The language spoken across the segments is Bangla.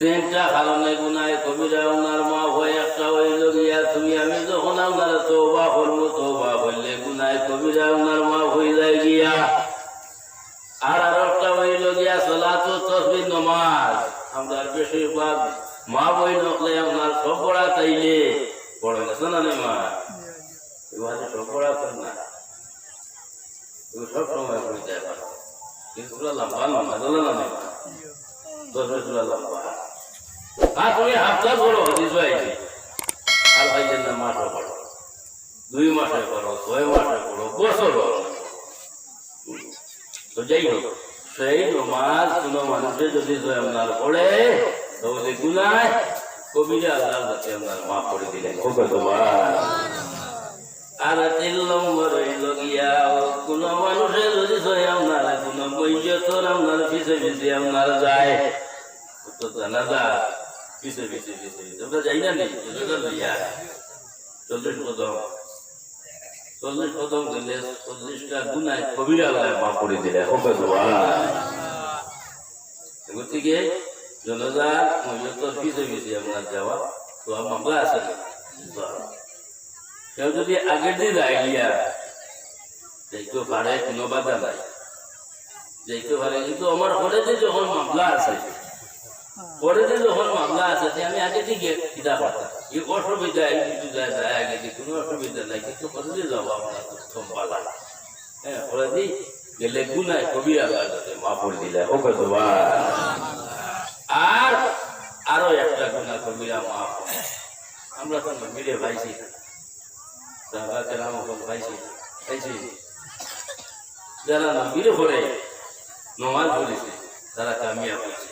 তিনটা কারণে গুনায় কবিরা ওনার মা হয়ে একটা হইল গিয়া তুমি আমি যখন আপনার তওবা করবো তওবা করলে গুনায় কবিরা ওনার মা হয়ে যায় গিয়া। আর একটা হইল গিয়া সালাতু তাসবিহ নামাজ আমরা বেশিরভাগ মা বই নকলে আপনার সব পড়া চাইলে পড়ে গেছে না মা এবারে সব পড়া কর না সব সময় পড়ে যায় কিন্তু লম্বা লম্বা দলে না দশ লম্বা আর তুমি হাফতা করো হদিস ভাইছি আর ভাইছেন না মাসে পড়ো 2 মাসে পড়ো 6 মাসে পড়ো বছর তো যাই হোক সেই নমাজ কোন মানুষের যদি আপনার পড়ে তো ওই গুনাহ কবিরা আল্লাহর কাছে আপনার মাফ করে দিলেন আর 3 নম্বর হইল গিয়া কোন মানুষের যদি আপনার কোন বৈজ্ঞতর আপনার পিছে পিছে আপনার যায় তো জানাজা পিছে পিছে পিছে তোমরা যাই না নেই 40 কদম গেলে 40টা গুনাহ কবিরা আল্লাহ মাফ করে দিলে গতিকে জনজার মৈয়তর পিছে পিছে আপনার যাওয়া তো মামলা আছে না কেউ যদি আগের দিন আইলিয়া যাইতে পারে কোনো বাধা নাই যাইতে পারে কিন্তু আমার পরেতে যখন মামলা আছে পরেতে যখন মামলা আছে আমি আগে দিকে কিতা করতাম এই অসুবিধায় কিছু যায় আগে দিয়ে কোনো অসুবিধা নাই কিন্তু পরে যাবো আপনার সম্পালা হ্যাঁ পরে দিই গেলে গুনায় কবিরা লাগাতে মা পড়ে দিলে ওকে তো আর আরো একটা গুনাহ কবিরা মাফ আমরা তো মিলে ভাইছি যারা নবীর পরে নমাজ পড়েছে তারা কামিয়াব হয়েছে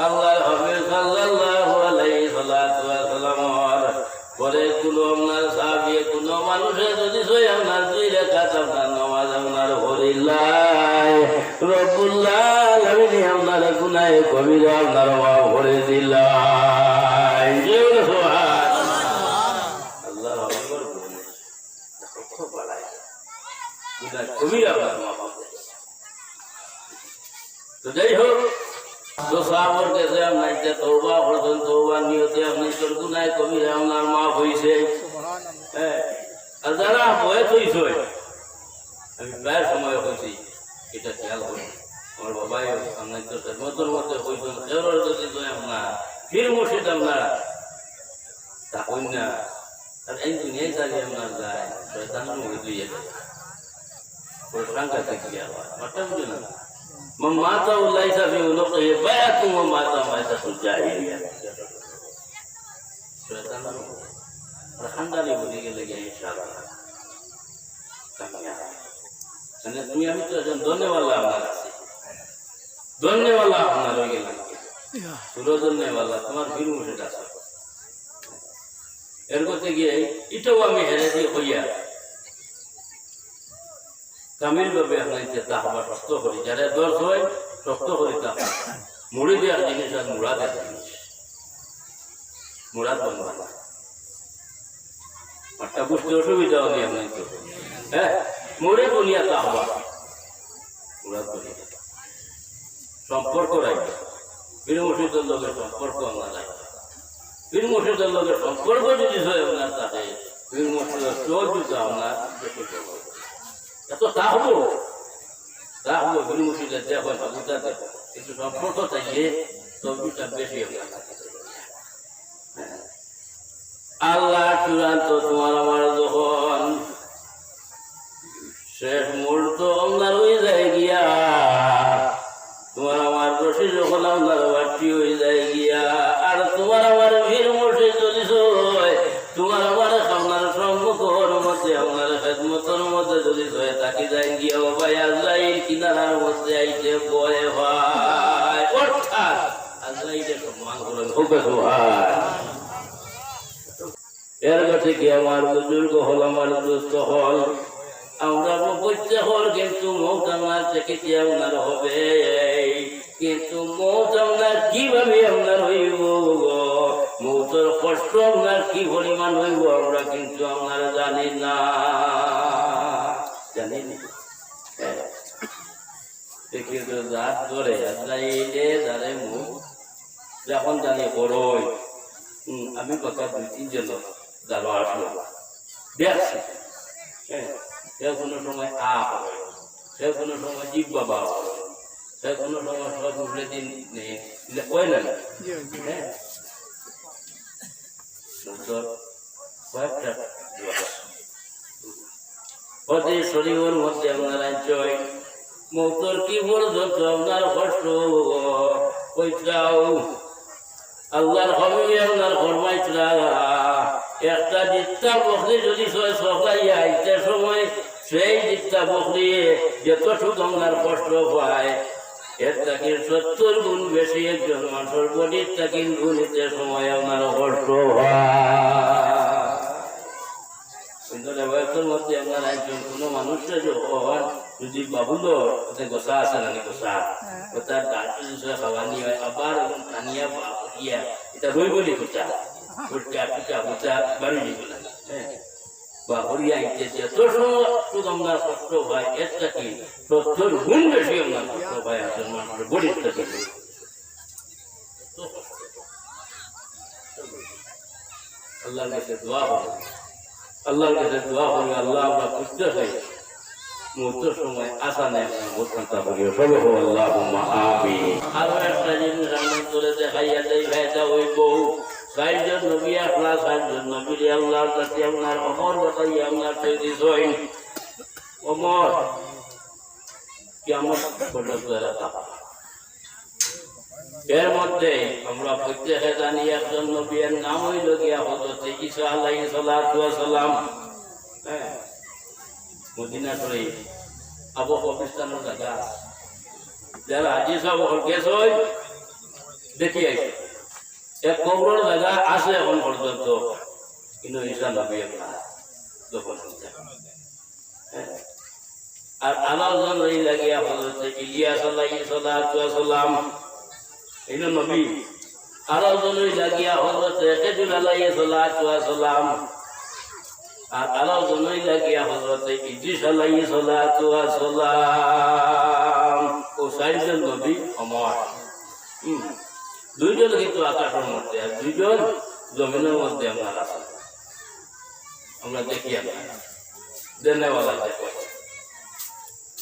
আল্লাহর হাবিব সাল্লাল্লাহু আলাইহি সাল্লাম পরে কোন আপনার সাহাবী কোন মানুষের যদি সই আপনার 2 রাকাত আপনার নামাজ আপনার পড়িলাই রব্বুল আলামিন আপনার গুনাহ কবিরা আপনার মাফ করে দিলাই তো যাই হোক তো সাহাবর কাছে আপনার তওবা করতেন তওবা নিয়তে আপনি তোর গুনাহ কবিরা আপনার মাফ হইছে আর যারা বয়স হইছে আমি প্রায় সময় হয়েছি এটা খেয়াল করি আমার বাবাই আপনার তো মতন মতে হইছেন কেউর যদি আপনার ফির মুর্শিদ আপনার তা হইন না আর এই দুনিয়ায় চালিয়ে আপনার যায় শয়তান মুখে দিয়ে প্রশাঙ্কা থেকে মাটা বুঝে না মাতা উল্লাই সাফি উনকে বায়াতুম মাতা মাতা সুজাহিলিয়া শয়তান প্রশাঙ্গালি বলে গেলে ইনশাআল্লাহ কামিয়াব মানে তুমি আমি তো একজন ধন্যবাদ আপনার আছে ধন্যবাদ আপনার হয়ে গেলাম সুরো ধন্যবাদ তোমার ফির মুর্শিদ আছে এর করতে গিয়ে এটাও আমি হেরে দিয়ে হইয়া কামিল ভাবে আপনার তাহবা শক্ত করি যারা দর্শ হয় শক্ত করি তা মুড়ি দেওয়ার জিনিস আর মুড়াদের জিনিস মুড়াদ বন্ধ একটা বুঝতে অসুবিধা হবে আপনার হ্যাঁ মুড়ে বনিয়া তাহবা মুড়াদ বনিয়া সম্পর্ক রাখবে বীর মুর্শিদের লোকের সম্পর্ক আমরা রাখবে বীর মুর্শিদের লোকের সম্পর্ক যদি হয় আপনার তাকে বীর মুর্শিদের চোখ দিতে আপনার এত তাহবো বীর মুর্শিদের দেখো বুঝা দেখো কিন্তু সম্পর্ক চাইলে চব্বিশটা বেশি আল্লাহ চূড়ান্ত তোমার আমার যখন শেষ মুহূর্ত আপনার হয়ে যায় গিয়া তোমার আমার রশি যখন আপনার বাড়তি হয়ে যায় গিয়া আর তোমার আমার বীর মুর্শিদ যদি তোমার আমার আপনার সম্মুখর মধ্যে আপনার খেদমতের মধ্যে যদি হয়ে থাকি যায় গিয়া ভাই আজরাইল কিনারার মধ্যে আইতে বয় ভাই অর্থাৎ আজরাইলের সম্মান করেন এর কাছে কি আমার বুজুর্গ হল আমার দুস্থ হল আমরা বলতে হল কিন্তু মৌত আমার থেকে কি আপনার হবে কিন্তু মৌত আপনার কিভাবে আপনার হইব মৌতের কষ্ট আপনার কি পরিমাণ হইব আমরা কিন্তু আপনারা জানি না জানি না দেখিয়ে তো রাত ধরে যারে মুখ যখন জানি বড়ই আমি কথা 2-3 জন যাবো আসলো দেখছি, হ্যাঁ, সে কোনো সময় হবে, সে কোনো সময় জীব বাবা হবে, সে কোনো সময় সব উঠলে দিন নেই ওই না, হ্যাঁ, কয়েকটা প্রতি শরীরের মধ্যে আপনার রাজ্যই মৌতর কি পর্যন্ত আপনার কষ্ট ওইটাও আল্লাহর হবি আপনার ফরমাইতরা একটা দিকটা বকরি যদি সকাইয়া আইতে সময় সেই দিকটা বকরি যতটুকু আপনার কষ্ট পায় এর তাকে 70 গুণ বেশি একজন মানুষের বডির তাকে গুণিতে সময় আপনার কষ্ট হয়। মধ্যে আপনার একজন কোনো মানুষের যখন যদি বাবুল গোসা আছে না গোসা তার ডাক্তার খাওয়া নিয়ে আবার টানিয়া ইয়া এটা রই বলি কোথা ফুটকা পিঠা কোথা বাড়ি দিব না, হ্যাঁ, বা হরিয়া ইত্যাদি এত সময় আপনার কষ্ট হয় এর থেকে 70 গুণ বেশি আপনার কষ্ট হয় আপনার মানুষের বডির থেকে। আল্লাহর কাছে দোয়া হবে, আল্লাহর কাছে দোয়া করি আল্লাহ আমরা বুঝতে চাই মুহূর্তের সময় আসা নেই মুহূর্তটা করিও সবে হো আল্লাহুম্মা আমিন। আরো একটা জিনিস আমরা করে দেখাইয়া দেই ভাইটা ওই বউ 60 জন নবী আসলা 60 জন নবী আল্লাহর কাছে আপনার অমর বাতাই আপনার তৈরি হই অমর কিয়ামত পর্যন্ত রাখা। এর মধ্যে আমরা প্রত্যেকে জানি একজন নবীর নাম হইল গিয়া হযরত ঈসা আলাইহিস সালাতু ওয়াস সালাম, হ্যাঁ, মদিনা শরীফ আবু কবিস্তানের জায়গা যারা আজি সব গেছ দেখি আইছে এক কবরের জায়গা আছে এখন পর্যন্ত কিন্তু ঈসা নবী না যখন আর আলাদা রই লাগিয়া হযরত ইলিয়াস আলাইহিস সালাতু ওয়াস সালাম এই নবী আলাদা লাগিয়া হযরত খেজুর আলাইহিস সালাতু ওয়াস সালাম আর আলাদা লাগিয়া হযরত ইদ্রিস আলাইহিস সালাতু ওয়াস সালাম ও 60 জন নবী অমর। দুইজন কিন্তু আকাশের মধ্যে আর দুইজন জমিনের মধ্যে আমরা আছি, আমরা দেখি আমরা দেনেওয়ালা দেখো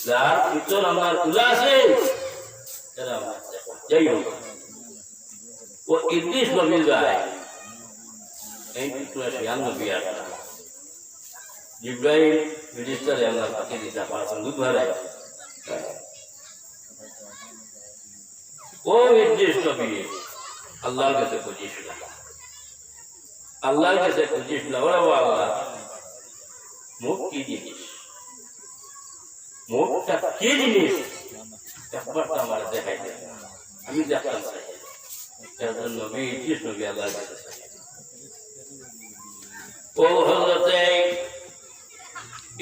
যার ভিতর আমার খোলা আছে এরা আমরা দেখো। যাই হোক ও ইদ্রিস নবী যায় এই পিছনে শিয়ান নবী আসা জিব্রাইল ফেরেশতারে আল্লাহ পাকে দিতে পারছেন বুধবারে ও ইদ্রিস নবী আল্লাহর কাছে খুঁজিস না, আল্লাহর কাছে খুঁজিস না। ওরা আল্লাহ মুখ কি জিনিস, মুখটা কি জিনিস একবার তো আমার দেখাই দেয়, আমি দেখতাম চাই নবী ইদ্রিস নবী আল্লাহর কাছে ও হযরতে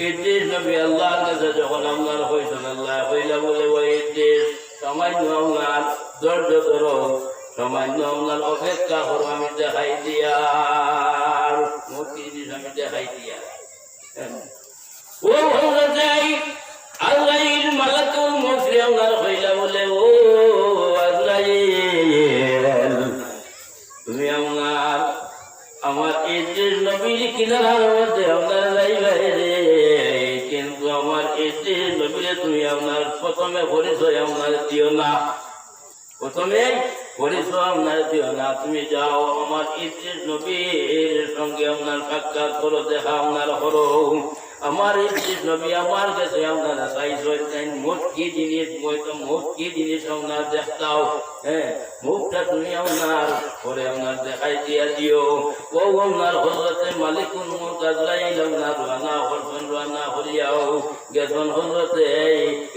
ইদ্রিস নবী আল্লাহর কাছে যখন আপনার হইছেন আল্লাহ হইলা বলে ওই ইদ্রিস সামান্য আপনার ধৈর্য ধরো, সামান্য আপনার অপেক্ষা করো, আমি দেখাই দিয়া মুক্তি জিনিস আমি দেখাই দিয়া। ও হযরতে আল্লাহর মালাকুল মউত আপনার হইলা বলে ও আজরাইল তুমি আমার ইদ্রিস নবীর কিনারার মধ্যে আপনার যাইবা রে, কিন্তু আমার ইদ্রিস নবীরে তুমি আপনার প্রথমে পরিচয় আপনার দিও না, প্রথমে পরিচয় আপনার দিও না, তুমি যাও আমার ইদ্রিস নবীর সঙ্গে আপনার সাক্ষাৎ করো, দেখা আপনার করো। আমার ইদ্রিস নবী আমার কাছে আপনারা চাইছেন মুখ কি জিনিস, মুখ কি জিনিস আপনার দেখতাও, হ্যাঁ, মুখটা তুমি আপনার পরে আপনার দেখাই দিয়া দিও। ও আপনার হযরতে মালিকুল মুলক আজরাইল আপনার রানা করছেন, রানা করিয়াও গেছেন হযরতে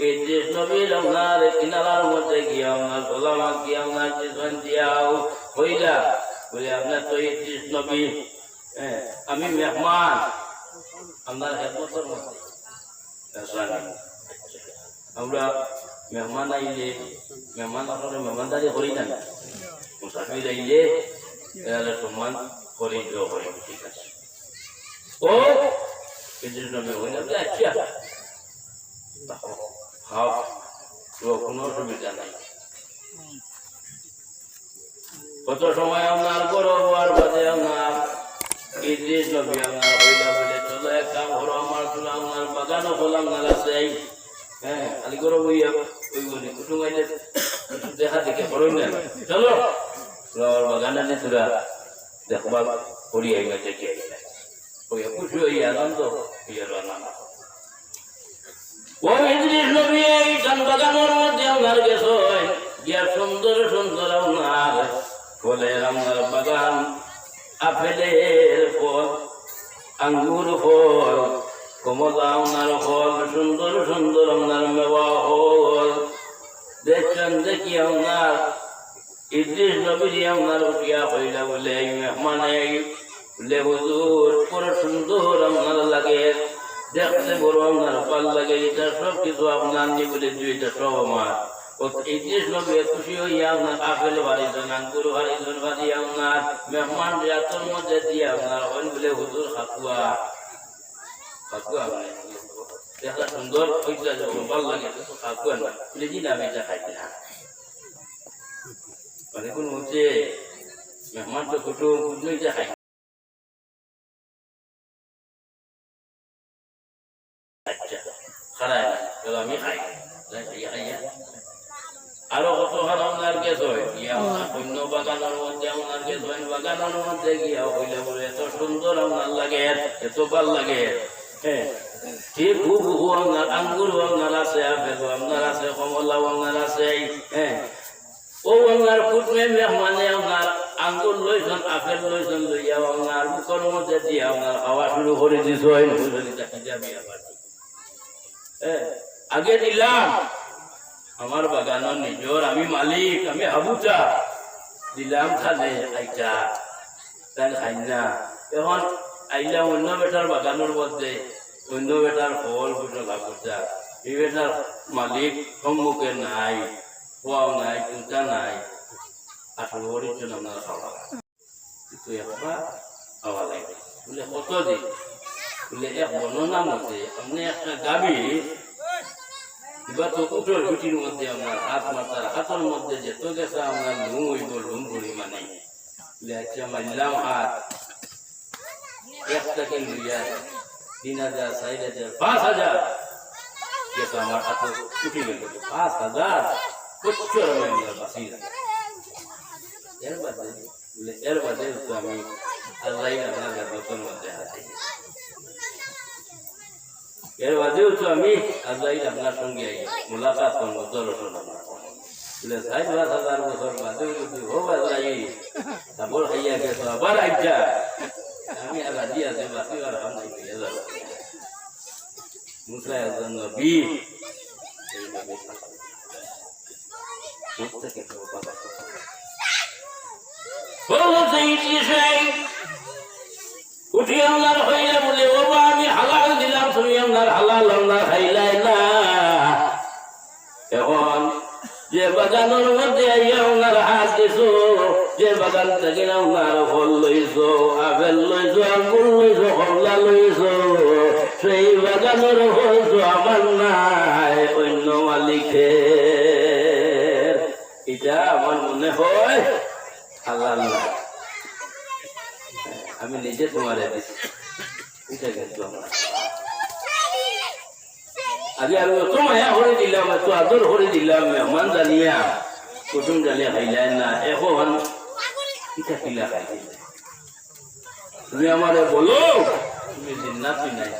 ইদ্রিস নবীর আপনার কিনারার মধ্যে গিয়ে আপনার সালামাত গিয়ে আপনার জীবন দিয়াও হইলা বলে আপনার তো ইদ্রিস নবী, হ্যাঁ, আমি মেহমান আপনার হেদমতের মধ্যে আমরা মেহমান আইলে মেহমান আপনার মেহমানদারি করি না, মুসাফির আইলে এরা সম্মান করি করি, ঠিক আছে। ও ইদ্রিস নবী হইলে আচ্ছা খাও, কোনো অসুবিধা নাই। কত সময় আপনার বড় হওয়ার বাদে আপনার ইদ্রিস নবী আপনার হইলা বলে চলো এক কাম করো আমার চলো আপনার বাগানও হলাম না আছে হ্যাঁ খালি করো বইয়া ওই বলি কুটুম আইলে দেখা দেখে করই না চলো আমার বাগানে যে তোরা দেখবা করি আইবা দেখে আইবা ওই খুশি হইয়া আনন্দ হইয়া রান্না ও ইদ্রিস নবী এই ধান বাগানের মধ্যে আপনার গেছ গিয়া সুন্দর সুন্দর আপনার ফলের আপনার বাগান আপেলের ফল আঙ্গুর ফল কমলা আপনার ফল সুন্দর সুন্দর আপনার মেওয়া ফল দেখছেন দেখি আপনার ইদ্রিস নবী আপনার উঠিয়া হইলা বলে মানে বলে হুজুর বড় সুন্দর আপনার লাগে দেখতে বড় আপনার ভাল লাগে এটা সব কিছু আপনার নি বলে এটা সব আমার ইদ্রিস নবী খুশি হইয়া আপনার আপেল বাড়িছেন আঙ্গুর বাড়িছেন বাড়ি আপনার মেহমান রাতের মধ্যে দিয়ে আপনার হইন বলে হুজুর খাকুয়া খাকুয়া দেখলা সুন্দর হইতে ভাল লাগে খাকুয়া না বলে জি না আমি এটা খাই না মানে কোন হচ্ছে মেহমান তো কুটুম কুটুমইটা খাই আচ্ছা খারাপ চলো আমি খাই আরো কত আপনার গেছ অন্য বাগানের মধ্যে আপনার গেছ বাগানের মধ্যে গিয়া হইলে বলে এত সুন্দর আপনার লাগে এত ভাল লাগে হ্যাঁ ঠিক খুব আপনার আঙ্গুর আপনার আছে আপেল আপনার আছে কমলা আপনার আছে হ্যাঁ ও আপনার কুটুমে মেহমানে আপনার আঙ্গুর লইছেন আপেল লইছেন লইয়া আপনার মুখের মধ্যে দিয়ে আপনার খাওয়া শুরু করে দিছ আগে দিলাম আমার বাগানের নিজর আমি মালিক আমি হাবুটা দিলাম খালে আইটা তাই খাই না এখন আইলাম অন্য বেটার বাগানের মধ্যে অন্য বেটার ফল ফুটল হাবুটা এই বেটার মালিক সম্মুখে নাই খোয়াও নাই চিন্তা নাই আসলে অরিজন আপনার খাওয়া কিন্তু একবার খাওয়া লাগে বলে কতদিন বলে এক বর্ণনা মতে আপনি একটা গাভী এবার তো উঠোর পিঠির মধ্যে আপনার হাত মাথার হাতের মধ্যে যেত গেছে আপনার লুম হইব লুম পরিমাণে বলে আচ্ছা মারলাম হাত একটাকে লইয়া 3000 4000 5000 গেছে আমার হাতে উঠে গেল 5000 প্রচুর বাঁচি এর বাদে তো আমি আল্লাহ আপনার নতুন মধ্যে হাতে এর বাদেও তো আমি আল্লাহ আপনার সঙ্গে মোলাকাত করবো দর্শন বলে 60,000 বছর বাদেও যদি হোক আল্লাহ তারপর খাইয়া গেছো আবার আইটা আমি আর রাজি আছে বাকি আর হাম হয়ে যাবো মুসা একজন নবী উঠি আপনার হইলে বলে ও আমি হালাল দিলাম তুমি আপনার হালাল আপনার খাইলাই না এখন যে বাগানের মধ্যে আপনার হাত দিছো যে বাগান থেকে আপনার ফল লইছো আপেল লইছো আঙ্গুর লইছো কমলা লইছো সেই বাগানের ফল তো আমার নাই অন্য মালিকের এটা আমার মনে হয় হালাল না আমি নিজে তোমার এটা কিন্তু আমার আগে আমি অত মায়া করে দিলাম এত আদর করে দিলাম মেহমান জানিয়া কুটুম জানিয়া খাইলেন না এখন কিটা কিলা খাই তুমি আমারে বলো তুমি জিন্নাতি নাই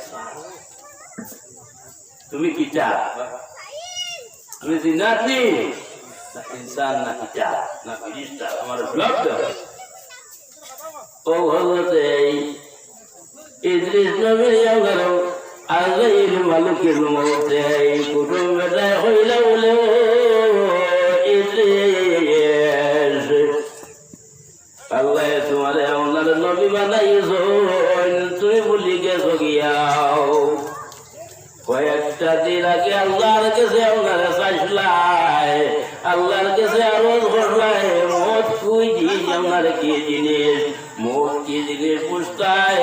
তুমি কিটা তুমি জিন্নাতি না ইনসান না কিটা না ফিরিস্তা আমার ব্লক দাও ও হজরতে ইদ্রিস নবীর আল্লাহ আজাইল মালিকের মতে কুটুম বেটা হইলা বলে ইদ্রিস আল্লাহ তোমারে আপনার নবী বানাইছো তুমি ভুলি গেছো গিয়াও কয়েকটা দিন আগে আল্লাহর কাছে আপনারা চাইছিলাই আল্লাহর কাছে আরোজ করলাই মত কুই জিনিস আপনার কি জিনিস মত কি জিনিস পুষতায়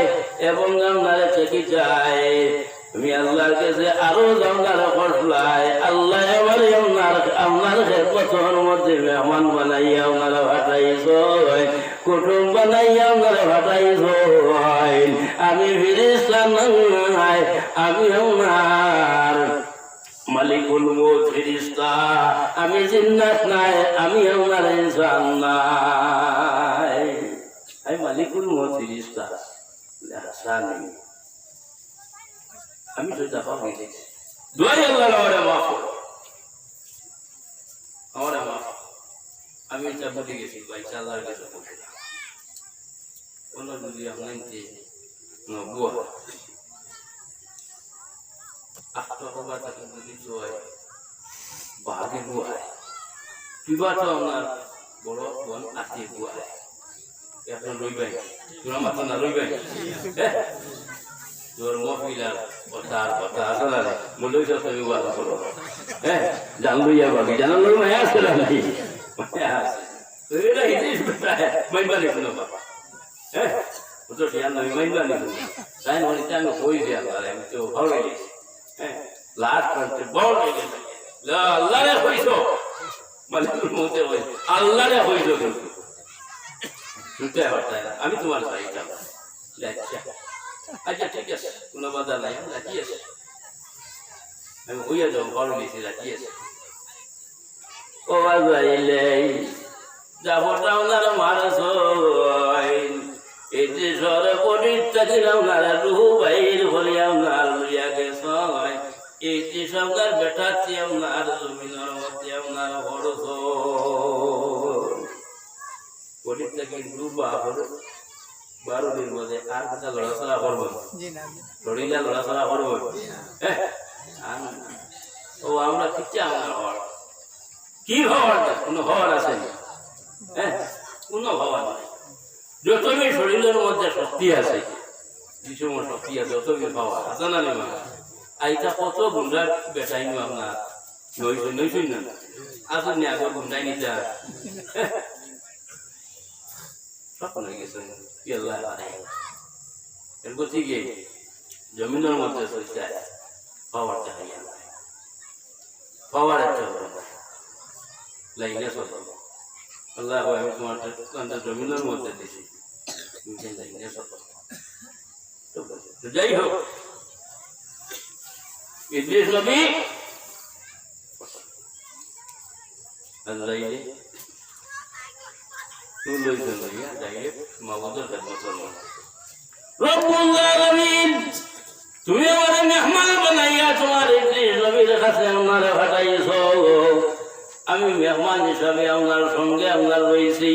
এবং আপনারা থেকে চায় তুমি আল্লাহর কাছে আরো জানার করলাই আল্লাহ আমার আপনার খেদমতের মধ্যে মেহমান বানাইয়া আপনারা ভাটাইছো কুটুম বানাইয়া আপনারা ভাটাইছো আমি ফিরিস্তা নাই আমি আপনার মালিকুল মউত ফিরিস্তা আমি জিন্নাত নাই আমি আপনার ইনসান নাই আমি মালিকুল মউত ফিরিস্তা হাসানি আমি তো দেখা হয়ে গেছি দোয়াই আল্লাহ আমার মাফ আমার মাফ আমি এটা বলে গেছি ভাই আল্লাহর কাছে বলছি কোন যদি আপনাকে নবুয়া আত্মা বাবা তাকে যদি জয় বাগে বুয়ায় কিবা তো আমার বড় বোন আত্মীয় বুয়ায় এখন রইবাই তোরা মাথা না রইবাই তোর মহিলার কথা আছে না বলে তুমি বাদ করো হ্যাঁ জানলইয়া বাকি জানালো মায়া আছে না নাকি মায়া আছে এটা হিদিস মাইবানি কোনো বাবা হ্যাঁ তো জ্ঞান নয় মাইবানি কোনো তাই মনে চান কই দিয়া আমি তো ভালো গেছি হ্যাঁ লাস্ট পর্যন্ত বড় হয়ে গেছে আল্লাহ রে হইছো মালিকুল মউতে হই আল্লাহ রে হইছো কিন্তু শুনতে হচ্ছে আমি তোমার চাইতাম আচ্ছা ঠিক আছে কোনো বাধা নাই রাজি আছে আমি হইয়া যাও ভালো গেছি রাজি আছে ও বাজাইলে যাবটা ওনারা মারস এই যে সরে পরিত্যাগ আপনারা রুহু বাইর হলে আপনার লইয়া গেছ এই যে সরকার বেটাচ্ছি আপনার জমিনের মধ্যে আপনার খরচ পরিত্যাগ ডুবা খরচ 12 দিন মধ্যে আর কথা লড়াচড়া করবো লড়িলা লড়াচড়া করবো ও আমরা কিচ্ছা আমার হওয়ার কি হওয়ার কোনো হওয়ার আছে হ্যাঁ কোনো হওয়ার নাই যতই শরীরের মধ্যে শক্তি আছে যে সময় শক্তি আছে যতই হওয়া আছে না নেই আইটা কত গুন্ডার বেটাই নি আপনার নইছই না আসুন নি আগর গুন্ডাই নিতে স্বপ্ন হয়ে গেছে এর গতিকে জমিনের মধ্যে পাওয়ার চাহিদা পাওয়ার একটা লাইনে চলবে আল্লাহ আমি তোমার জমিনের মধ্যে দিছি লাইনে চলবে যাই হোক ইদ্রিস নবী আল্লাহ তুমি আমার মেহমান বানাইয়া তোমার ইদ্রিস নবীর কাছে আমার ভাটাইছ আমি মেহমান হিসাবে আপনার সঙ্গে আপনার রয়েছি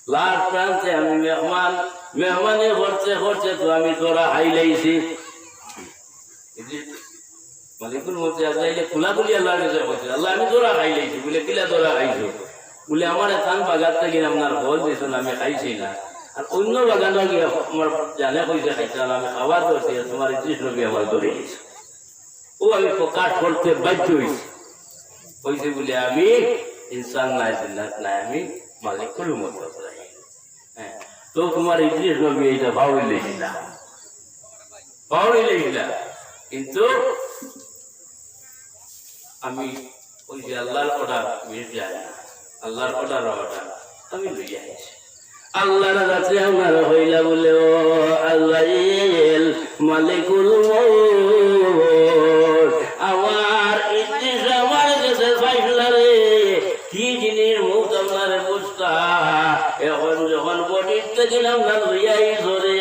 লাস্ট প্রান্তে আমি মেহমানে করতে করতে তো আমি তোরা হাইলাইছি মালিকুল মধ্যে আল্লাহ খোলাখুলি আল্লাহ আল্লাহ আমি তোরা খাইলাইছি বলে কিলা তোরা খাইছো বলে আমার থান বাগান থেকে আপনার ফল দিয়েছেন আমি খাইছি না আর অন্য বাগানে গিয়ে আমার জানে কইছে খাইছিলাম আমি খাবার করছি তোমার ইদ্রিস নবী আমার ধরে গেছে ও আমি প্রকাশ করতে বাধ্য হয়েছি হয়েছে বলে আমি ইনসান নাই জিন্নাত নাই আমি মালিকুল মধ্যে হ্যাঁ তো তোমার ইদ্রিস নবী এইটা ভাবই লেগিলা কিন্তু আমি ওই যে আল্লাহর অর্ডার মিট যায় না আল্লাহর অর্ডার আমি লইয়া আইছি আল্লাহর কাছে আমার হইলা বলে ও আল্লাহ মালিকুল মউত আমার ইদ্রিস আমার কাছে ফাইসলা রে কি জিনিস মউত আপনার বুঝতা এখন যখন বডির থেকে আপনার লইয়া আইছো রে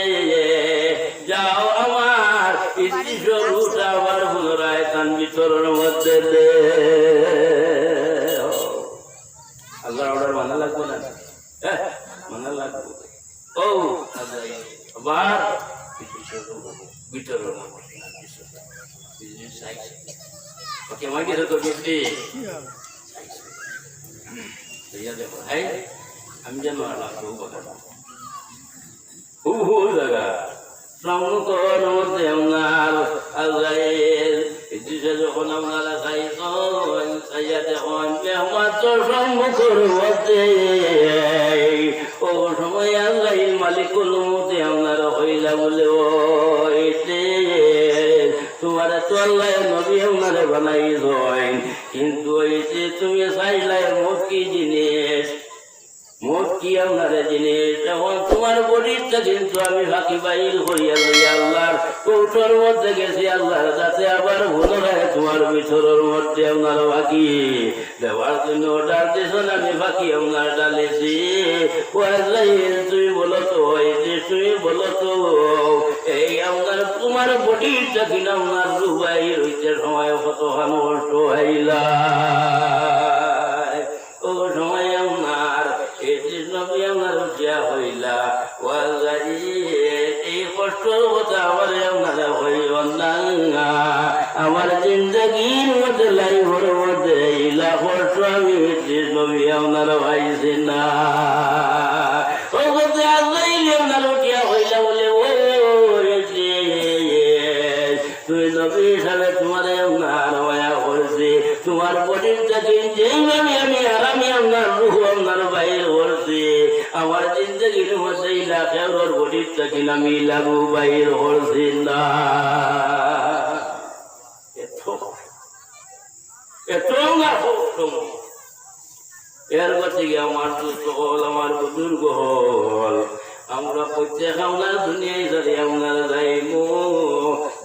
যাও আমার ইদ্রিস রুটা আবার পুনরায় তান ভিতরের মধ্যে দে আল্লাহর অর্ডার মানা লাগবে না মানা লাগবে ও আবার ভিতরের মধ্যে ওকে আমার গেছে তো গেছি দেখো হ্যাঁ আমি জানো আল্লাহ জায়গা সম্মুখের মধ্যে আপনার আল্লাহ যখন আপনারা খাইয়া দেখুন মেহমাত্র সম্মুখের মধ্যে ও সময় আল্লাহ মালিকুল মতে আপনারা হইলা বলে ও জিনিস মোট কি আপনার জিনিস এখন তোমার বডিরটা কিন্তু আমি ফাঁকি বাইর করিয়া লই আল্লাহর কৌশল মধ্যে গেছি আল্লাহর কাছে আবার পুনরায় তোমার ভিতরের মধ্যে আপনার ফাঁকি দেওয়ার জন্য অর্ডার দিয়েছেন আমি ফাঁকি আপনার ডালেছি তুমি বলো তো তুমি বলো তো এই আপনার তোমার বডিরটা কিনা আপনার রুবাই রইতে সময় কতখান কষ্ট হইলা ও সময় আপনার হইলা এই কষ্টর কথা আমার আপনারা হইল না আমার জিন্দগির মধ্যে লাইফের মধ্যে এইলা কষ্ট আমি নবী আপনারা পাইছি না ও কথা আল্লাহ আপনার উঠিয়া হইলা বলে ও তুই নবী হিসাবে তোমার আপনার মায়া করছে তোমার বডির থেকে যেইভাবে আমি আরামে আপনার রুহ আপনার বাইর করছি আমার জিন্দগির মধ্যে ইলাকার বডির থেকে আমি লাগু বাইর করছি না এত না এর থেকে আমার দুস্থ হল আমার বুজুর্গ হল আমরা প্রত্যেক আপনার দুনিয়ায় ধরে আপনার যাইমু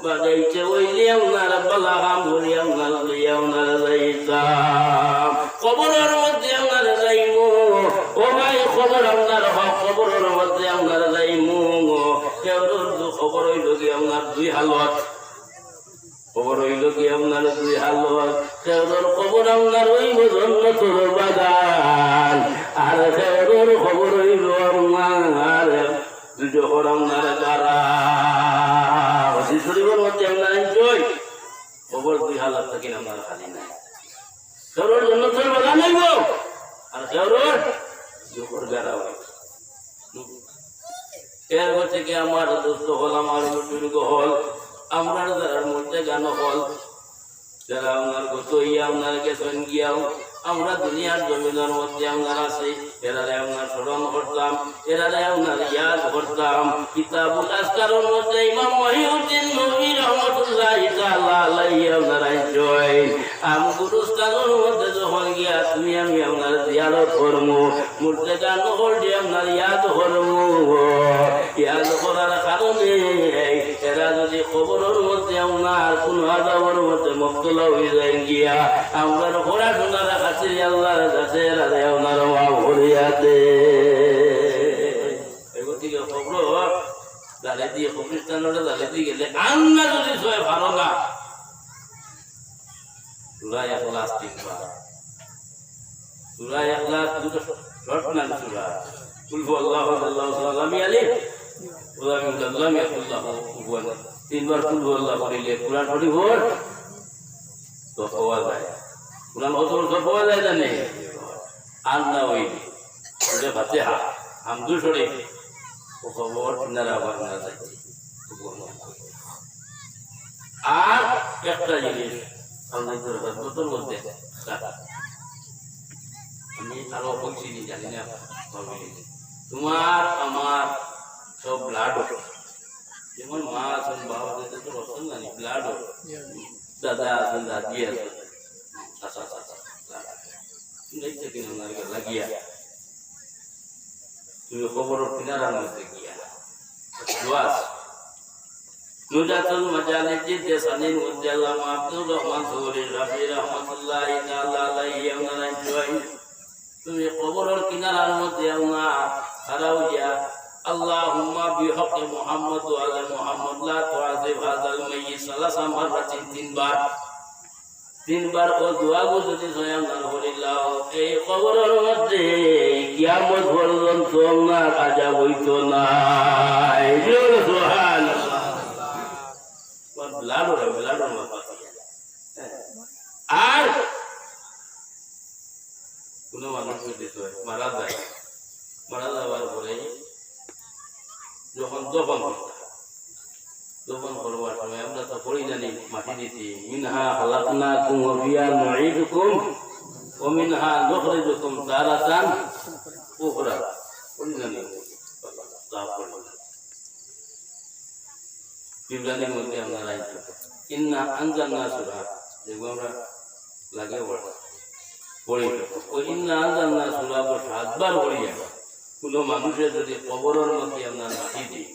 বাজাইতে ওইলে আপনার বালা কাম করি আপনার লইয়া আপনার যাইতাম খবরের মধ্যে আপনার যাইমু ও ভাই খবর আপনার হক খবরের মধ্যে আপনার যাইমু খবর হইল কি আপনার দুই হালত খবর হইল কি আপনার দুই হালত খেওরের খবর আপনার হইব জন্নতুল বাগান আর খেওরের খবর হইল আপনার যখন আপনার যারা শরীরের মধ্যে আপনার জয় খবর দুই হালত থাকি আপনার খালি নাই খেওরের জন্নতুল বাগান হইব আর খেওরের যখন যারা এর থেকে আমার দোস্ত হল আমার বুজুর্গ হল আমরা যারা মধ্যে গান হল যারা আপনার গত ইয়া আপনার গেছেন গিয়াও আমরা দুনিয়ার জমিনের মধ্যে আপনার আছি এরারে আপনার স্মরণ করতাম এরারে আপনার ইয়াদ করতাম কিতাবুল আসকারের মধ্যে ইমাম মহিউদ্দিন নবী রহমতুল্লাহ তাআলা আলাইহি আপনার জয় আম গুরুস্থানের মধ্যে যখন গিয়া তুমি আমি আপনার জিয়ারত করমু মূর্তি গান করলে আপনার ইয়াদ করমু ইয়াদ করার কারণে এরা যদি খবরের মধ্যে আপনার কোন আদাবের মধ্যে মুক্তলা হয়ে যায় গিয়া আমরা পড়াশোনার কাছে আল্লাহর কাছে এরারে আপনার মা ভরিয়াতে এগোদিকে খবর দালে দিয়ে কবরিস্তানের দালে দিয়ে গেলে আন্না যদি সবাই ভালো না সুরায় ইখলাস তিনবার সুরায় ইখলাস দুটো শর্ট নাম সুরা কুল হুয়াল্লাহু আল্লাহু সালাম আলাইহি ওয়া লাম ইয়াকুল্লাহু কুফুয়ান তিনবার কুল হুয়াল্লাহু পড়িলে কুরআন পড়ি ভোর তো পাওয়া যায় কুরআন অত পাওয়া যায় না নেই আর না ওই ওটা ফাতিহা হামদু শরীফ ও খবর নারা বাংলা যায় আর একটা জিনিস আল্লাহর হযরতের মধ্যে আমি আরো বলছি জানি না তোমার আমার সব ব্লাড যেমন মা আছেন বাবা আছেন তো রসন জানি ব্লাড দাদা আছেন দাদি আছেন আচ্ছা আচ্ছা দেখতে কিনা লাগিয়া তুমি খবর কিনারার মধ্যে গিয়া দোয়াস নুজাতুল মাজালিদ সানিন মুজাল্লাম আব্দুর রহমান সৌরি রাফি রহমাতুল্লাহ তাআলা আলাইহি ওয়া জয় তুমি খবরের কিনারার মধ্যে আল্লাহ হারাও যা اللهم بحق محمد وعلى محمد لا تعذب هذا الميت ثلاث مرات তিন বার ও দোয়া গো যদি স্বয়ং আলহামদুলিল্লাহ এই খবরের মধ্যে কিয়ামত পর্যন্ত আপনার আযাব হইতো না সুবহানাল্লাহ ব্লাড আর কোন মানুষ মারা যাওয়ার পরে যখন দফন করবার সময় আমরা তো পড়ি জানি মাটি দিতে মিনহা খালাকনাকুম ওয়া ফিহা নুঈদুকুম ওয়া মিনহা নুখরিজুকুম তারাতান উখরা পড়ি জানি তারপর বিবরানির মধ্যে আমরা রাইছি ইন্না আনজালনা সূরা যেগুলো আমরা লাগে পড়া পড়ি ওই ইন্না আনজালনা সূরা 7 বার পড়িয়া কোনো মানুষের যদি কবরের মধ্যে আমরা মাটি দিই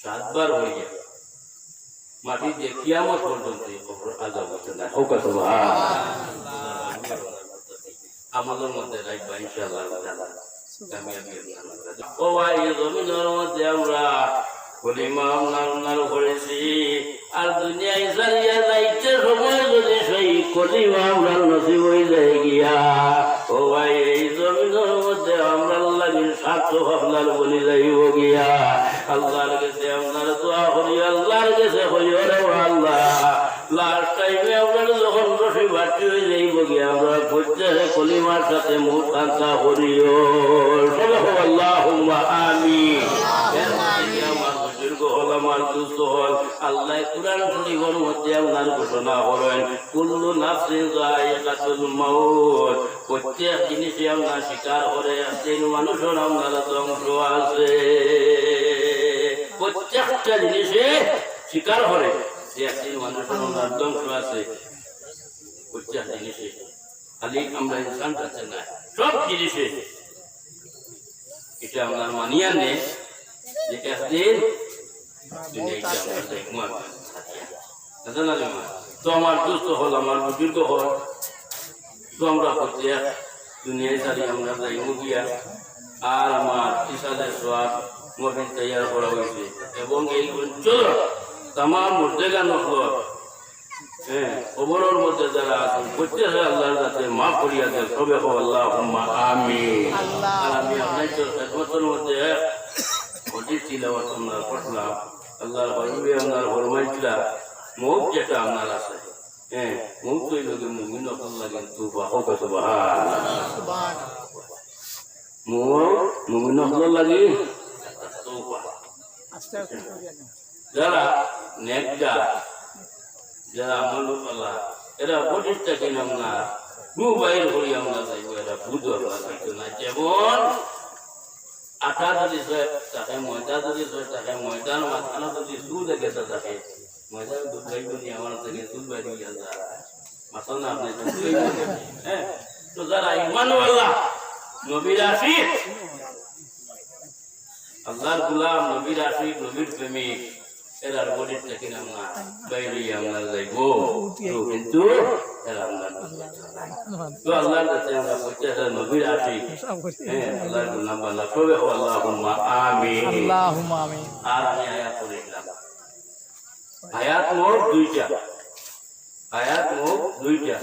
7 বার পড়িয়া মাটি দিয়ে কিয়ামত পর্যন্ত এই কবর আযাব হতে না হোক সুবহানাল্লাহ আমাদের মধ্যে রাখবা ইনশাআল্লাহ তাআলা কামিয়াবি ও ভাই জমিনের মধ্যে আমরা কলিমা নার করেছি আর দুনিয়ায় সারিয়া যাইতে সময় যদি সেই কলিমা আমরা নসিব হয়ে যায় গিয়া ও ভাই এই জমিনের মধ্যে আমরা আল্লাহর স্বার্থ ভাবনার বলি যাইব গিয়া আল্লাহর কাছে আপনার দোয়া করি আল্লাহর কাছে করি ওরে আল্লাহ লাস্ট টাইমে আপনার যখন রসি বাড়তি হয়ে যাইব গিয়া আমরা প্রত্যেকে কলিমার সাথে মুখ কান্তা করিও আল্লাহুম্মা আমিন আমার দুস্থ হল আল্লাহ কুরআন শরীফের মধ্যে আপনার ঘোষণা করেন কুল্লু নাফসিন যায়িকাতুল মাউত প্রত্যেক জিনিসে আমরা স্বীকার করে আছেন মানুষের আপনার ধ্বংস আছে প্রত্যেকটা জিনিসে স্বীকার করে যে একদিন মানুষের আপনার ধ্বংস আছে প্রত্যেক জিনিসে খালি আমরা ইনসান আছে না সব জিনিসে এটা আপনার মানিয়া নেই যে একদিন তো আমার দুস্থ হল আমার বুজুর্গ হল তো আমরা প্রত্যেক দুনিয়ায় সারি আমরা যাইব গিয়া আর আমার ইসাদের সোয়াব মহিন তৈয়ার করা হয়েছে এবং এই অঞ্চল তাম মুর্দেগা নকল কবরের মধ্যে যারা আছেন প্রত্যেকে আল্লাহর কাছে মাফ করিয়া দেন সবে আল্লাহুম্মা আমিন আর আমি আপনার খেদমতের মধ্যে অধিক তিলাওয়াত আমরা করলাম আল্লাহর হরমে আপনার ফরমাইছিলা মুখ যেটা আপনার আছে মুখ তৈ লগে মুমিন হল লাগে তুবা হোক সুবহানাল্লাহ মুখ মুমিন হল লাগে তুবা যারা নেককার যারা আমল আল্লাহ এরা প্রতিষ্ঠা কিনে আমরা মোবাইল করি আমরা চাইব এরা বুঝো আমরা চাইতো না যেমন আটা যদি থাকে ময়দা যদি থাকে ময়দার মাঝখানে যদি দুধ গেছে থাকে ময়দা দুধ গাইব নি আমার থেকে দুধ বাইরে গিয়ে যায় মাথা না আপনি তো যারা ইমানওয়ালা নবীর আশিক আল্লাহর গোলাম নবীর আশিক নবীর প্রেমিক এরার বডির থেকে আমরা বাইরে আমরা যাইব তো কিন্তু এরা আমরা তো আল্লাহর কাছে আমরা প্রত্যেকটা নবীর আশিক আল্লাহর গোলাম আল্লাহ সবে আল্লাহুম্মা আমিন আল্লাহুম্মা আমিন আর আমি আয়াত পড়লাম আয়াত মোট দুইটা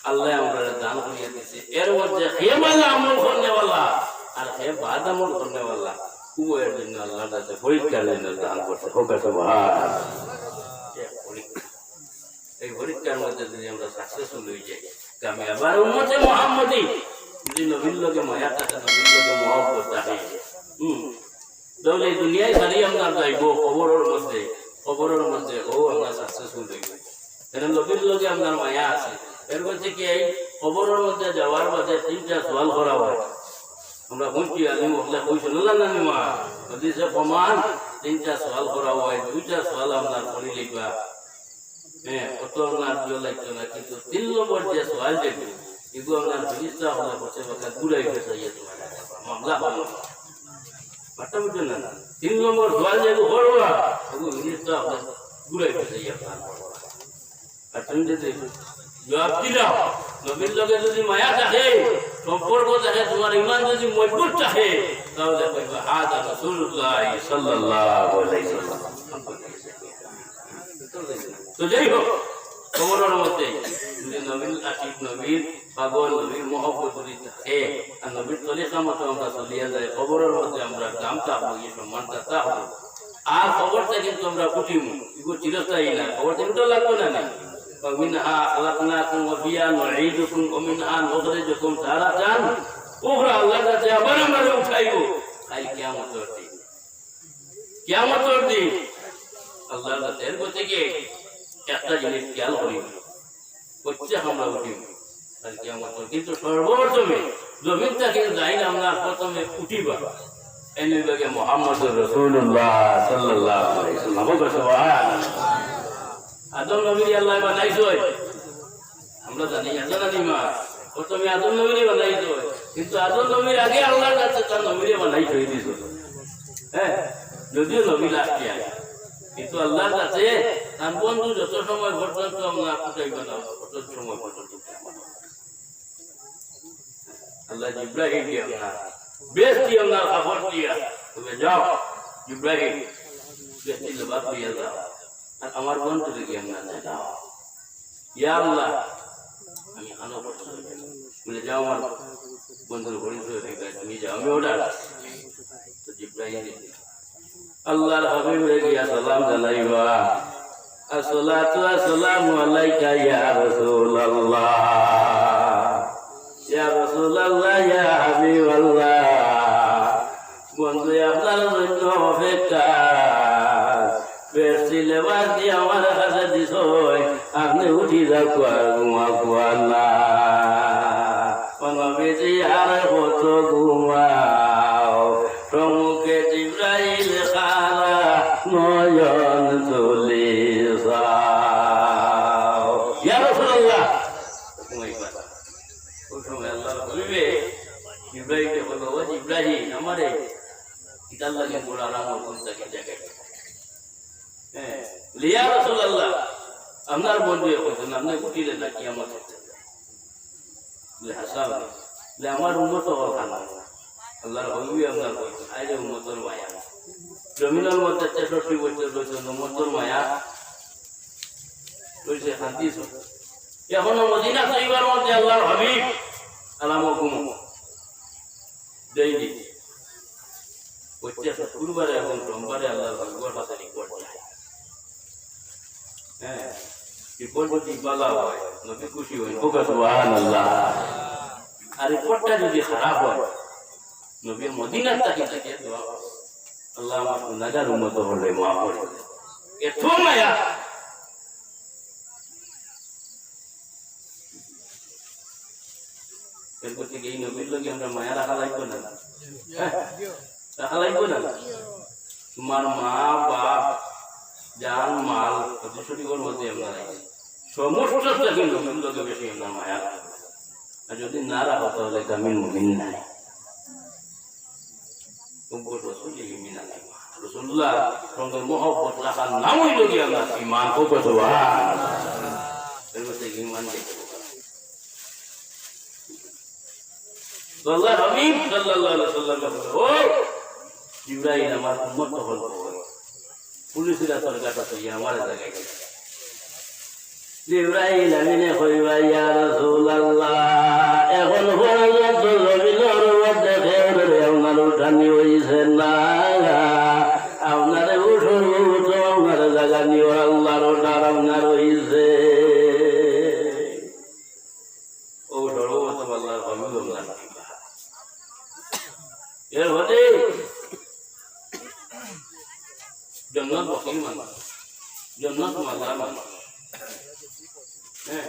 আল্লাহ আমাদের দান করিয়া দিয়েছে এর মধ্যে হে মানে আমল করনেওয়ালা আর হে বাদ আমল করনেওয়ালা উভয়ের জন্য আল্লাহর কাছে পরীক্ষার জন্য দান করছে হোক এই পরীক্ষার মধ্যে যদি আমরা সাকসেসফুল হয়ে যাই আমি আবার উম্মতে মুহাম্মদী যদি নবীর লোকে মায়া থাকে নবীর লোকে মহব্বত থাকে তাহলে এই দুনিয়ায় সারি আমরা যাইব খবরের মধ্যে ও আমরা সাকসেসফুল হইব কারণ নবীর লোকে আপনার মায়া আছে এর মধ্যে কি এই খবরের মধ্যে যাওয়ার বাদে 3টা সওয়াল করা হয় আমরা বলছি আলিম ওগুলা কইছিল না মা যদি সে প্রমাণ 3টা সওয়াল করা হয় 2টা সওয়াল আপনার করে লিখবা কত আপনার প্রিয় লাগতো না কিন্তু 3 নম্বর যে সওয়াল যেগুলো এগুলো আপনার ফিরিস্তা হলে বসে বসে ঘুরাই গেছে মামলা হলো বাটা বুঝলেন না 3 নম্বর সওয়াল যেগুলো করবা ওগুলো ফিরিস্তা হলে ঘুরাই গেছে আপনার আর তুমি যদি জবাব দিলাম নবীর লগে যদি মায়া থাকে সম্পর্ক থাকে তোমার ইমান যদি মজবুত থাকে তাহলে কইবা হাদা রাসূলুল্লাহ সাল্লাল্লাহু আলাইহি ওয়াসাল্লাম তো যাই হোক কবরের মধ্যে যদি নবীর আশিক নবীর পাগল নবীর মহব্বত করি থাকে আর নবীর তরিকা মতো আমরা চলিয়া যায় কবরের মধ্যে আমরা দামটা হই সম্মানটা তা হই আর খবরটা কিন্তু আমরা উঠিম এগুলো চিরস্থায়ী না খবরটা উঠা লাগবে না ومنها خلقناكم وفيها نعيدكم ومنها نخرجكم تارة أخرى الله تعالى আবার আমরা উঠাইব কাল কিয়ামতের দিন আল্লাহর কাছে এর থেকে একটা জিনিস খেয়াল করি প্রত্যেক আমরা উঠিব কাল কিয়ামতের কিন্তু সর্বপ্রথমে জমিন থেকে যাই না আমরা প্রথমে উঠিবা এনে লাগে মুহাম্মদুর রাসূলুল্লাহ সাল্লাল্লাহু আলাইহি ওয়াসাল্লাম সুবহানাল্লাহ আদম নবী আল্লাহ বানাইছে আমরা জানি মা প্রথমে আদম নবীরে বানাইছো, কিন্তু আদম নবীর আগে আল্লাহর কাছে তার নবীরে বানাই থই দিছ। হ্যাঁ, যদিও নবী লাস্টে আয়, কিন্তু আল্লাহর কাছে তার বন্ধু যত সময় পর্যন্ত আমরা কোথায় না তত সময় পর্যন্ত আল্লাহ ইব্রাহিম দিয়ে আমরা বেশ দিয়ে আমরা খবর দিয়া তুমি যাও ইব্রাহিম বেশি জবাব দিয়ে যাও, আর আমার বন্ধুকে গিয়ে আমরা যাও, ইয়া আল্লাহ আমি আনো বলে যাও, আমার বন্ধুর পরিচয় থেকে তুমি যাও, আমি অর্ডার তো ইব্রাহিম আল্লাহর হাবিবে গিয়া সালাম জানাইবা, আসসালাতু আসসালামু আলাইকা ইয়া রাসূলুল্লাহ, ইয়া রাসূলুল্লাহ, ইয়া হাবিবাল্লাহ, বন্ধু আপনার জন্য অপেক্ষা, বেশি লেবাস দিয়ে আমার কাছে দিছ, আপনি উঠি যাও ঘুমা কুয়াল্লা বেশি আর কত ঘুমাও, সম্মুখে জিব্রাইল খারা নয়ন চলে যাও, ইয়া রাসূলুল্লাহ। ওই সময় আল্লাহ বলবে ইব্রাহিমকে বলবো, ও ইব্রাহিম আমারে কিতাব লাগে বড় আরাম করতে জায়গায়, হ্যাঁ ইয়া রাসূলুল্লাহ আপনার বন্ধু এখন আপনি উঠিলেন না কি আমার হাসান আমার উন্নত হওয়ার খানা আল্লাহর হবি আপনার আইলে উন্মতর মায়া জমিনের মধ্যে 63 বছর রয়েছে উন্মতর মায়া রয়েছে শান্তি। এখনো মদিনা শরীফের মধ্যে আল্লাহর হাবিব আলাম হুকুম দেয়নি, শুক্রবারে এখন সোমবারে আল্লাহর হাবিবের কাছে রিপোর্ট যায়, হ্যাঁ রিপোর্ট যদি ভালো হয় নবী খুশি হয়, সুবহানাল্লাহ। আর রিপোর্টটা যদি খারাপ হয় নবী মদিনার থেকে থেকে দোয়া আল্লাহ আমার গুনাহগার উম্মত হলে মাফ করে দেন, এত মায়া। এরপর থেকে এই নবীর লোকে আমরা মায়া রাখা লাগবে না, রাখা লাগবে না। তোমার মা বাপ জান মাল শরীরের মধ্যে আমরা সমস্ত থেকে নবীর লোকে বেশি আমরা মায়া, আর যদি না রাখো তাহলে কামিল মুমিন নাই। রাসূলুল্লাহ সঙ্গে মহব্বত রাখার নাম হইল কি আল্লাহ ঈমান কত এর মধ্যে ঈমান দেখো আল্লাহর হাবিব সাল্লাল্লাহু আলাইহি ওয়াসাল্লাম ও ইব্রাহিম আমার উম্মত হল পুলিশরা সরকারটা তো আমার জায়গায় ইব্রাহিম আমিনে কইবা ইয়া রাসূলুল্লাহ এখন পর্যন্ত জমিনের মধ্যে খেয়ে আপনার উঠানি হইছে না, আপনারে উঠুন আপনার জায়গা নিয়ে আল্লাহর ওঠার আপনার হইছে ও সর্বপ্রথম আল্লাহর হাবিব এর হতে জন্নত বকিল মানুষ জন্নত মাল্লা মানুষ, হ্যাঁ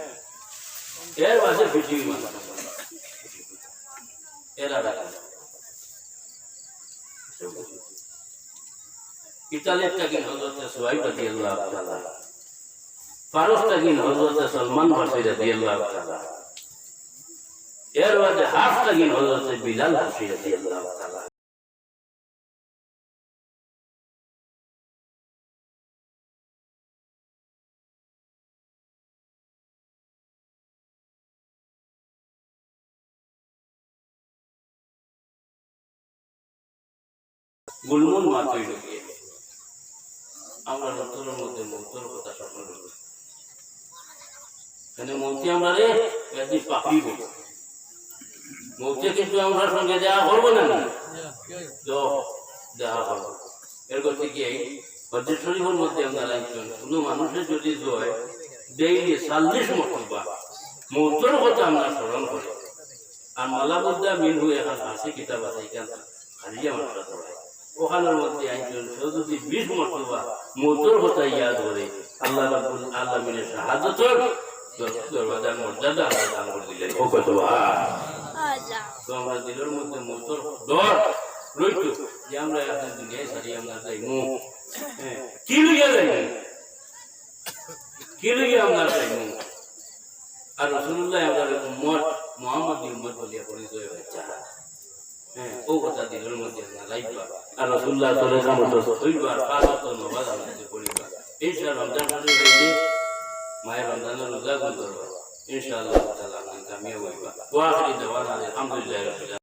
এর বাসে পৃথিবী মানুষ এরা রাখা ইতালির তাকিন হযরত সুহাইব রাদিয়াল্লাহু তাআলা, ফারুক তাকিন হযরত সালমান ফারসি রাদিয়াল্লাহু তাআলা, এর বাদে হাফ তাকিন হযরত বিলাল হাফসি রাদিয়াল্লাহু তাআলা। গুলমুন মাতই ঢুকিয়ে আমরা নতুনের মধ্যে মৌতের কথা স্বপ্ন ঢুকি, এখানে মৌতি আমরা রে একদিন পাপিব মৌতে, কিন্তু আমরা সঙ্গে দেওয়া করবো না দেওয়া করবো। এর কথা কি হজরত শরীফের মধ্যে আমরা লাগছেন কোনো মানুষের যদি জয় ডেইলি 40 মর্তবা মৌতের কথা আমরা স্মরণ করি, আর মালাবুদ্দা মিন হয়ে এখন আছে কিতাব আছে এখানে হারিয়া মানুষরা পড়ায় ওখানের মধ্যে একজন যদি 20 মর্তবা মৌতের কথা ইয়াদ করে আল্লাহ রাব্বুল আলামিনের শাহাদাতের দরওয়াজার মর্যাদা আল্লাহ দান করে দিলেন। ও কত তো আমরা দিলের মধ্যে মৌতের ডর রইতো যে আমরা এখন দুনিয়ায় সারি আমরা যাই কি লইয়া যাই কি লইয়া আমরা যাই, আর রাসূলুল্লাহ আমাদের উম্মত মোহাম্মদ উম্মত বলিয়া পরিচয় হয়েছে হ্যাঁ ও কথা দিলের মধ্যে না লাইবা আর রাসূলুল্লাহ সাল্লাল্লাহু আলাইহি ওয়াসাল্লাম হইবার পাঁচত নমাজ আমাদের পড়িবা ইনশাআল্লাহ রমজান মাসে হইলে মায়ের রমজানের রোজা করবা ইনশাআল্লাহ তাআলা কামিয়াব হইবা ওয়া আখিরি দাওয়ানা আলহামদুলিল্লাহি রাব্বিল